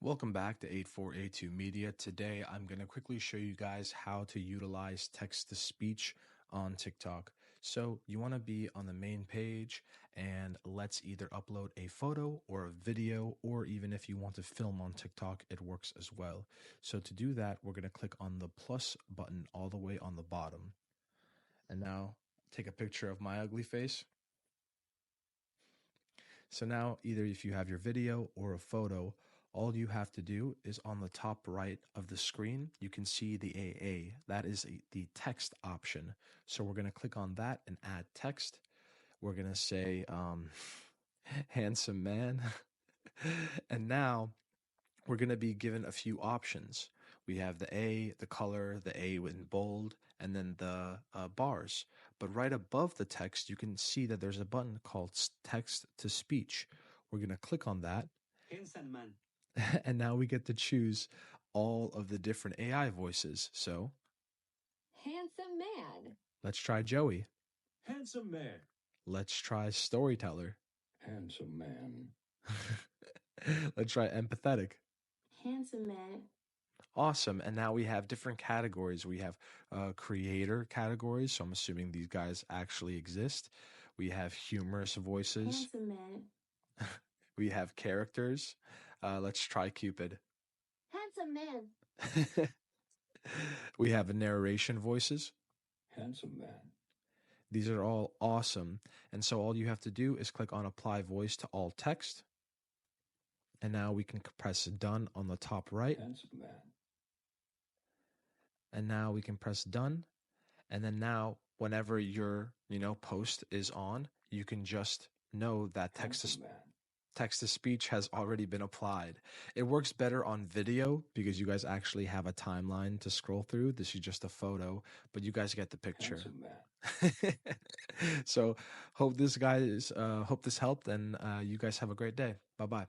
Welcome back to 8482 Media. Today, I'm going to quickly show you guys how to utilize text to speech on TikTok. So, you want to be on the main page, and let's either upload a photo or a video, or even if you want to film on TikTok, it works as well. So, to do that, we're going to click on the plus button all the way on the bottom. And now, take a picture of my ugly face. So now, either if you have your video or a photo, all you have to do is on the top right of the screen, you can see the AA. That is the text option. So we're going to click on that and add text. We're going to say, handsome man. And now we're going to be given a few options. We have the A, the color, the A in bold, and then the bars. But right above the text, you can see that there's a button called text to speech. We're going to click on that. Handsome man. And now we get to choose all of the different AI voices. So Handsome man. let's try Joey. Handsome man. Let's try Storyteller. Handsome man. Let's try Empathetic. Handsome man. Awesome. And now we have different categories. We have creator categories. So I'm assuming these guys actually exist. We have humorous voices. Handsome man. We have characters. Let's try Cupid. Handsome man. We have narration voices. Handsome man. These are all awesome. And so all you have to do is click on apply voice to all text. And now we can press done on the top right. Handsome man. And now we can press done. And then now whenever your, post is on, you can just know that text to speech has already been applied. It works better on video because you guys actually have a timeline to scroll through. This is just a photo, but you guys get the picture. So hope this helped, and you guys have a great day. Bye-bye.